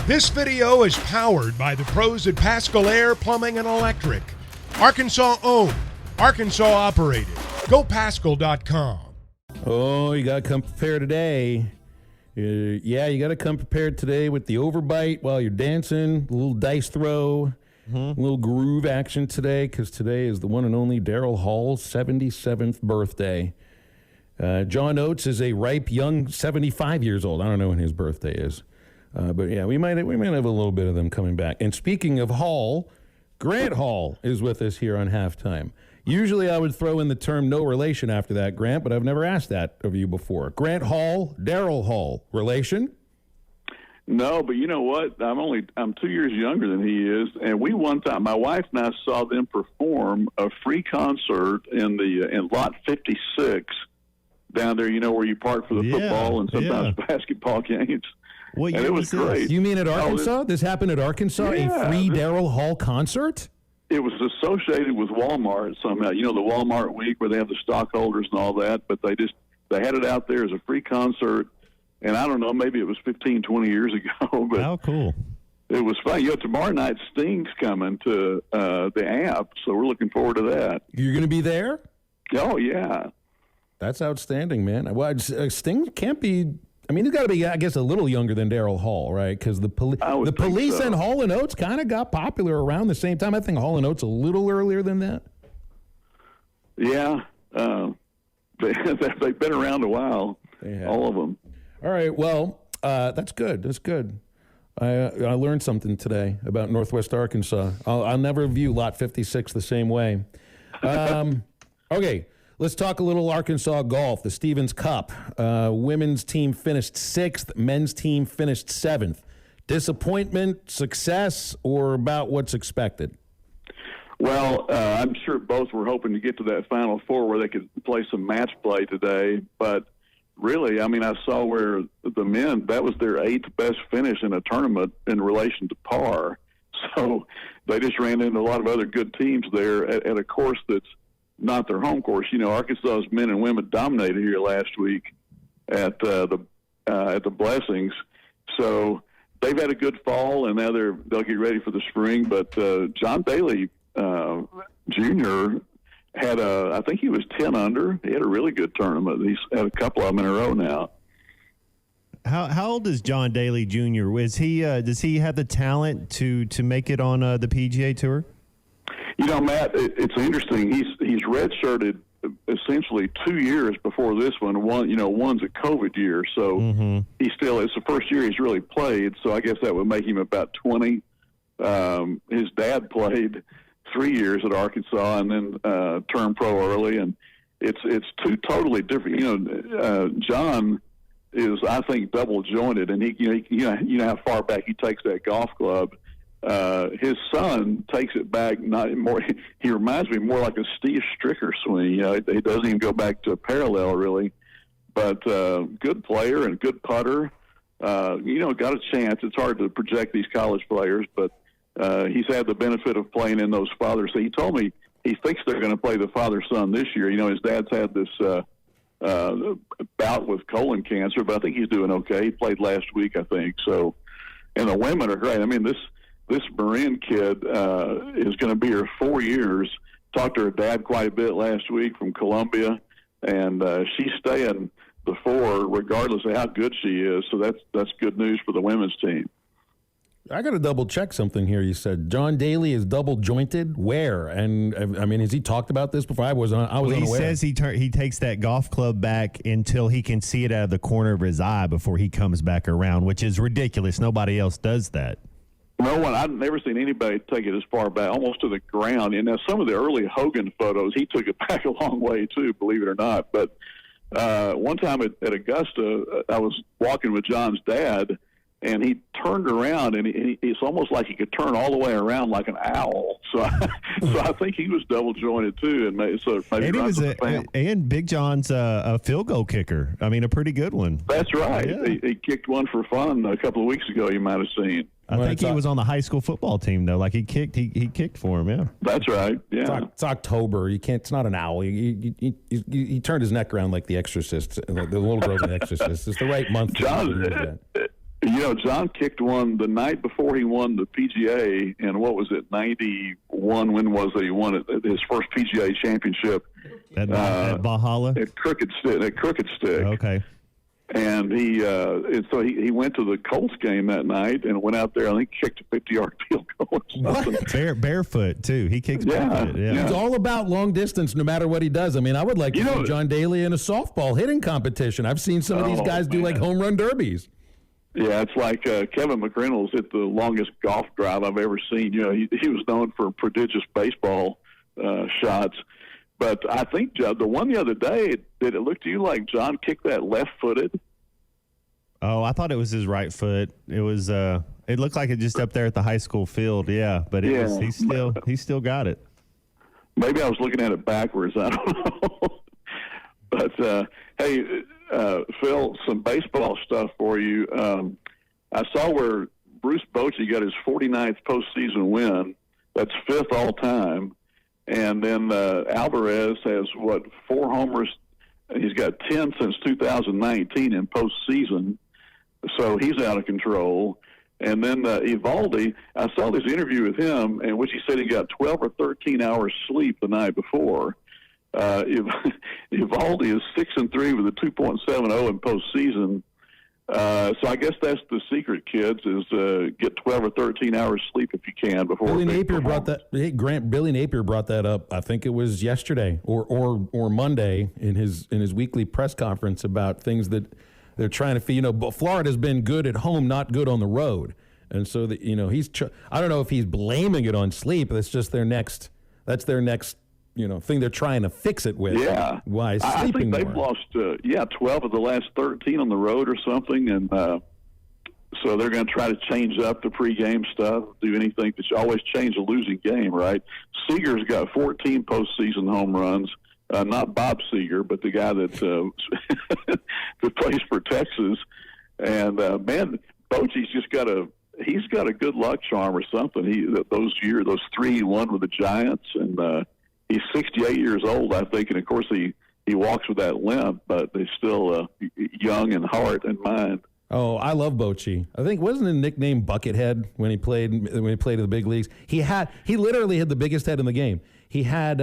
This video is powered by the pros at Pascal Air Plumbing and Electric. Arkansas owned, Arkansas operated. GoPascal.com. Oh, you got to come prepared today. You got to come prepared today with the overbite while you're dancing, a little dice throw, a little groove action today, because today is the one and only Daryl Hall's 77th birthday. John Oates is a ripe, young 75 years old. I don't know when his birthday is. But yeah, we might have a little bit of them coming back. And speaking of Hall, Grant Hall is with us here on Halftime. Usually I would throw in the term no relation after that, Grant, but I've never asked that of you before. Grant Hall, Daryl Hall, relation? No, but you know what? I'm 2 years younger than he is, and we one time, my wife and I saw them perform a free concert in Lot 56 down there. You know where you park for the football and sometimes basketball games. What year and it was great. You mean at Arkansas? This happened at Arkansas? Yeah, a free Daryl Hall concert? It was associated with Walmart somehow. You know, the Walmart week where they have the stockholders and all that, but they had it out there as a free concert. And I don't know, maybe it was 15, 20 years ago. But how cool. It was fun. You know, tomorrow night Sting's coming to the app, so we're looking forward to that. You're going to be there? Oh, yeah. That's outstanding, man. Well, Sting can't be... I mean, he's got to be, I guess, a little younger than Daryl Hall, right? Because the Police and Hall & Oates kind of got popular around the same time. I think Hall & Oates a little earlier than that. Yeah. They've been around a while, all of them. All right, well, that's good. That's good. I learned something today about Northwest Arkansas. I'll never view Lot 56 the same way. Okay. Let's talk a little Arkansas golf, the Stevens Cup. Women's team finished 6th, men's team finished 7th. Disappointment, success, or about what's expected? Well, I'm sure both were hoping to get to that Final Four where they could play some match play today. But really, I mean, I saw where the men, that was their 8th best finish in a tournament in relation to par. So they just ran into a lot of other good teams there at a course that's not their home course. You know, Arkansas's men and women dominated here last week at the Blessings. So they've had a good fall, and now they'll get ready for the spring. But John Daly Jr. had I think he was 10 under. He had a really good tournament. He's had a couple of them in a row now. How old is John Daly Jr.? Is he does he have the talent to make it on the PGA Tour? You know, Matt, it's interesting. He's redshirted essentially 2 years before this one. One's a COVID year, so it's the first year he's really played. So I guess that would make him about 20. His dad played 3 years at Arkansas and then turned pro early, and it's two totally different. You know, John is, I think, double jointed, and you know how far back he takes that golf club. His son takes it back not more. He reminds me more like a Steve Stricker swing. You know, he doesn't even go back to a parallel really, but good player and good putter. Got a chance. It's hard to project these college players, but he's had the benefit of playing in those fathers. So he told me he thinks they're going to play the father-son this year. You know, his dad's had this bout with colon cancer, but I think he's doing okay. He played last week, I think. So, and the women are great. I mean, this Marin kid is going to be here 4 years. Talked to her dad quite a bit last week from Columbia, and she's staying the 4 regardless of how good she is. So that's good news for the women's team. I got to double check something here. You said John Daly is double jointed. Where? And I mean, has he talked about this before? I was unaware. He says he takes that golf club back until he can see it out of the corner of his eye before he comes back around, which is ridiculous. Nobody else does that. No one. I've never seen anybody take it as far back, almost to the ground. And now some of the early Hogan photos, he took it back a long way too, believe it or not. But one time at Augusta, I was walking with John's dad, and he turned around, and it's almost like he could turn all the way around like an owl. So I think he was double jointed too, and and Big John's a field goal kicker. I mean, a pretty good one. That's right. Yeah. He kicked one for fun a couple of weeks ago. You might have seen. I think he was on the high school football team though. Like he kicked for him. Yeah, that's right. Yeah, it's October. You can't. It's not an owl. He turned his neck around like the Exorcist, the little girl in The Exorcist. It's the right month. John kicked one the night before he won the PGA, and what was it, 91? When was it he won it? His first PGA championship At Valhalla? at Crooked Stick. Okay. And so he went to the Colts game that night and went out there. I think kicked a 50-yard field goal. Barefoot too. He kicks barefoot. Yeah. He's all about long distance, no matter what he does. I mean, I would like to see John Daly in a softball hitting competition. I've seen some of these guys do like home run derbies. Yeah, it's like Kevin McReynolds hit the longest golf drive I've ever seen. He was known for prodigious baseball shots. But I think the one the other day, did it look to you like John kicked that left-footed? Oh, I thought it was his right foot. It was. It looked like it just up there at the high school field. Yeah, but it was. He still got it. Maybe I was looking at it backwards. I don't know. But hey, Phil, some baseball stuff for you. I saw where Bruce Bochy got his 49th postseason win. That's 5th all time. And then Alvarez has, 4 homers? He's got 10 since 2019 in postseason. So he's out of control. And then Evaldi, I saw this interview with him in which he said he got 12 or 13 hours sleep the night before. Evaldi is 6-3 with a 2.70 in postseason. So I guess that's the secret, kids, is get 12 or 13 hours sleep if you can before. Billy Napier brought that. Hey, Grant, Billy Napier brought that up. I think it was yesterday or Monday in his weekly press conference about things that they're trying to feel. But Florida's been good at home, not good on the road, and so that he's. I don't know if he's blaming it on sleep. That's just their next. That's their next. Thing they're trying to fix it with. Yeah. Why sleeping I think they've more. lost, 12 of the last 13 on the road or something. And so they're going to try to change up the pregame stuff, do anything to always change a losing game, right? Seager's got 14 postseason home runs. Not Bob Seager, but the guy that plays for Texas. And, man, Bochy's just he's got a good luck charm or something. Those 3 he won with the Giants, and he's 68 years old, I think, and of course he walks with that limp, but he's still young in heart and mind. Oh, I love Bochy. I think wasn't his nickname Buckethead when he played in the big leagues. He literally had the biggest head in the game. He had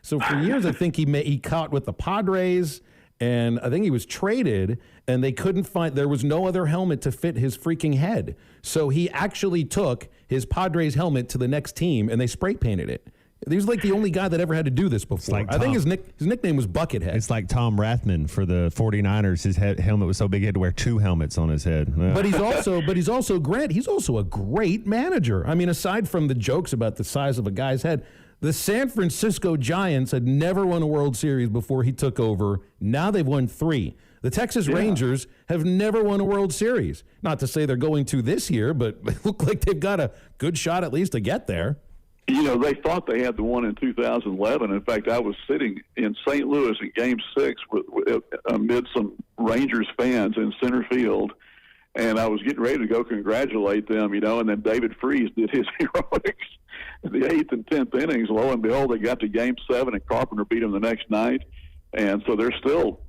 so for years I think he caught with the Padres, and I think he was traded, and they couldn't find. There was no other helmet to fit his freaking head, so he actually took his Padres helmet to the next team, and they spray painted it. He was like the only guy that ever had to do this before. I think his nickname was Buckethead. It's like Tom Rathman for the 49ers. His helmet was so big he had to wear 2 helmets on his head. Yeah. But he's also Grant. He's also a great manager. I mean, aside from the jokes about the size of a guy's head, the San Francisco Giants had never won a World Series before he took over. Now they've won 3. The Texas Rangers have never won a World Series. Not to say they're going to this year, but they look like they've got a good shot at least to get there. They thought they had the one in 2011. In fact, I was sitting in St. Louis in Game 6 amid some Rangers fans in center field, and I was getting ready to go congratulate them, and then David Freese did his heroics in the 8th and 10th innings. Lo and behold, they got to Game 7, and Carpenter beat them the next night, and so they're still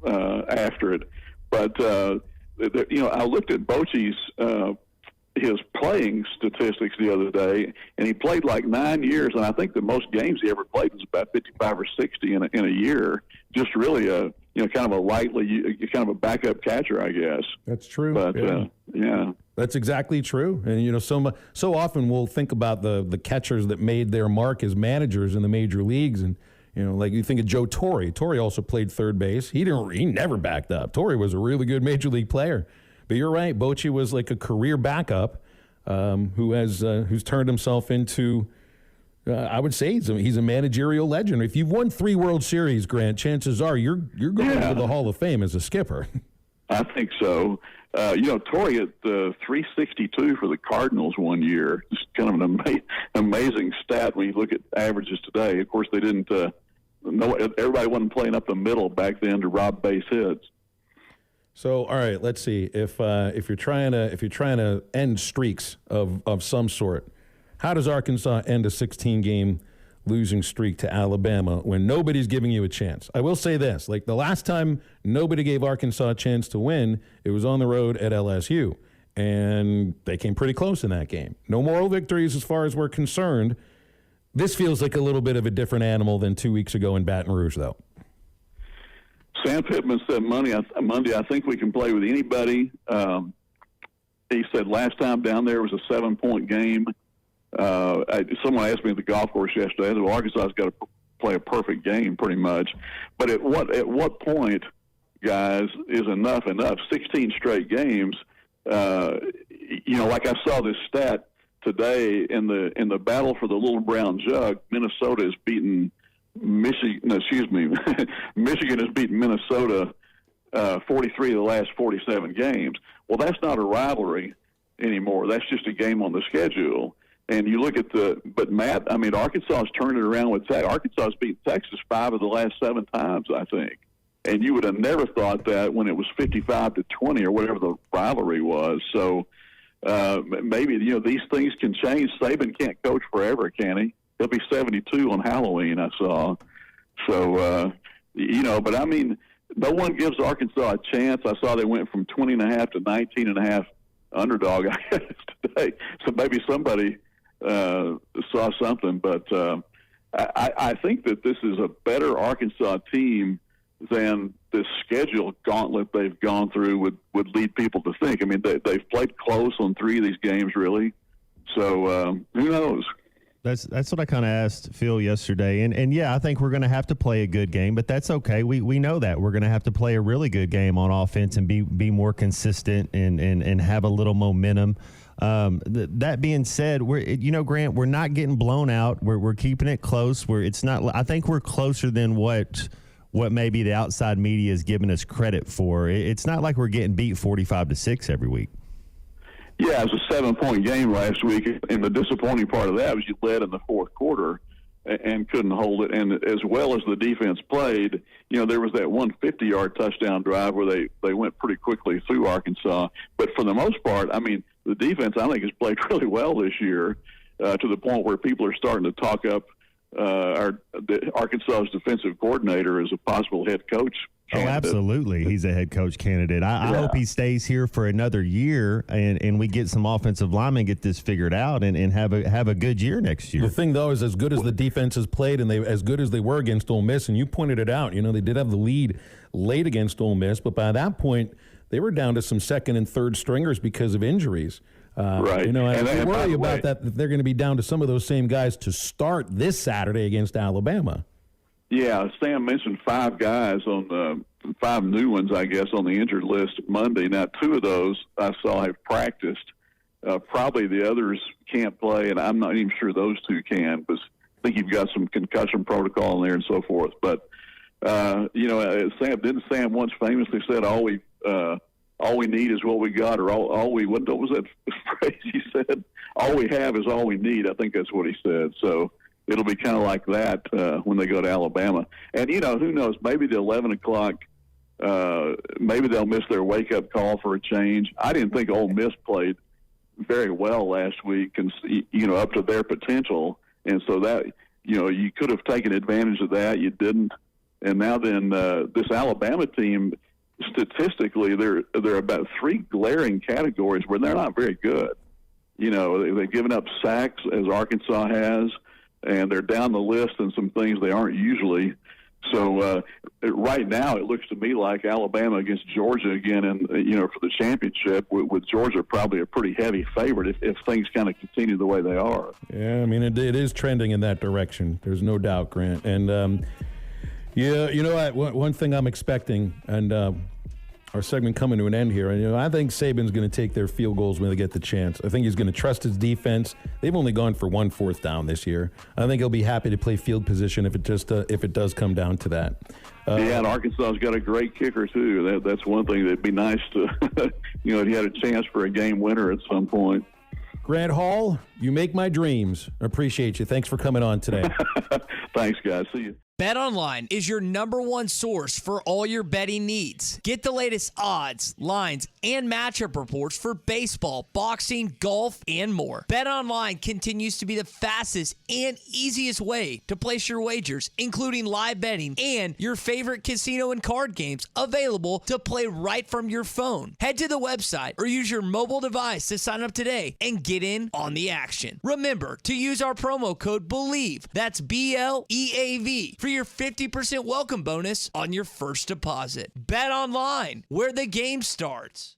after it. But, I looked at Bochy's his playing statistics the other day, and he played like 9 years, and I think the most games he ever played was about 55 or 60 in a year. Just really kind of a backup catcher, I guess. That's true. But yeah. That's exactly true. And so often we'll think about the catchers that made their mark as managers in the major leagues, and like you think of Joe Torre. Torre also played third base. He never backed up. Torre was a really good major league player. But you're right. Bochy was like a career backup who's turned himself into, I would say, he's a managerial legend. If you've won 3 World Series, Grant, chances are you're going to the Hall of Fame as a skipper. I think so. Torre at 362 for the Cardinals one year. Just kind of an amazing stat when you look at averages today. Of course, they didn't. Everybody wasn't playing up the middle back then to rob base hits. So, all right, let's see. If you're trying to end streaks of some sort, how does Arkansas end a 16-game losing streak to Alabama when nobody's giving you a chance? I will say this: like the last time nobody gave Arkansas a chance to win, it was on the road at LSU, and they came pretty close in that game. No moral victories as far as we're concerned. This feels like a little bit of a different animal than 2 weeks ago in Baton Rouge, though. Sam Pittman said Monday, I think we can play with anybody. He said last time down there was a 7-point game. Someone asked me at the golf course yesterday, well, Arkansas's got to play a perfect game pretty much. But at what point, guys, is enough? 16 straight games. Like I saw this stat today in the battle for the Little Brown Jug, Minnesota has beaten Michigan has beaten Minnesota 43 of the last 47 games. Well, that's not a rivalry anymore. That's just a game on the schedule. And you look at but Matt, Arkansas has turned it around with Texas. Arkansas has beaten Texas 5 of the last 7 times, I think. And you would have never thought that when it was 55-20 or whatever the rivalry was. So maybe, these things can change. Saban can't coach forever, can he? He'll be 72 on Halloween, I saw. So, but no one gives Arkansas a chance. I saw they went from 20.5 to 19.5 underdog, I guess, today. So maybe somebody saw something. But I think that this is a better Arkansas team than this schedule gauntlet they've gone through would lead people to think. They've played close on 3 of these games, really. So who knows? That's what I kind of asked Phil yesterday. And yeah, I think we're going to have to play a good game, but that's okay. We know that. We're going to have to play a really good game on offense and be more consistent and have a little momentum. That being said, Grant, we're not getting blown out. We're keeping it close. I think we're closer than what maybe the outside media is giving us credit for. It's not like we're getting beat 45-6 every week. Yeah, it was a 7-point game last week, and the disappointing part of that was you led in the fourth quarter and couldn't hold it. And as well as the defense played, there was that one 50-yard touchdown drive where they went pretty quickly through Arkansas. But for the most part, the defense, I think, has played really well this year to the point where people are starting to talk up Arkansas's defensive coordinator as a possible head coach candidate. Oh, absolutely. He's a head coach candidate. I hope he stays here for another year and we get some offensive linemen, get this figured out and have a good year next year. The thing, though, is as good as the defense has played and as good as they were against Ole Miss, and you pointed it out, they did have the lead late against Ole Miss, but by that point, they were down to some second and third stringers because of injuries. Right. I worry about that they're going to be down to some of those same guys to start this Saturday against Alabama. Yeah, Sam mentioned 5 guys on 5 new ones, I guess, on the injured list Monday. Now, 2 of those I saw have practiced. Probably the others can't play, and I'm not even sure those 2 can, because I think you've got some concussion protocol in there and so forth. But, Sam once famously said, all we need is what we got, or what was that phrase he said? All we have is all we need. I think that's what he said. So it'll be kind of like that when they go to Alabama. And, who knows, maybe the 11 o'clock, maybe they'll miss their wake-up call for a change. I didn't think Ole Miss played very well last week, and, up to their potential. And so that, you could have taken advantage of that. You didn't. And now then this Alabama team, statistically, they're about 3 glaring categories where they're not very good. They've given up sacks, as Arkansas has, and they're down the list in some things they aren't usually. So right now, it looks to me like Alabama against Georgia again, and for the championship, with Georgia probably a pretty heavy favorite if things kind of continue the way they are. Yeah, it is trending in that direction. There's no doubt, Grant. And one thing I'm expecting, and our segment coming to an end here, and I think Saban's going to take their field goals when they get the chance. I think he's going to trust his defense. They've only gone for 1 4th down this year. I think he'll be happy to play field position if it does come down to that. And Arkansas's got a great kicker too. That's one thing that'd be nice to, if he had a chance for a game winner at some point. Grant Hall, you make my dreams. I appreciate you. Thanks for coming on today. Thanks, guys. See you. BetOnline is your #1 source for all your betting needs. Get the latest odds, lines, and matchup reports for baseball, boxing, golf, and more. BetOnline continues to be the fastest and easiest way to place your wagers, including live betting and your favorite casino and card games available to play right from your phone. Head to the website or use your mobile device to sign up today and get in on the action. Remember to use our promo code BELIEVE, that's BLEAV, for your 50% welcome bonus on your first deposit. Bet online, where the game starts.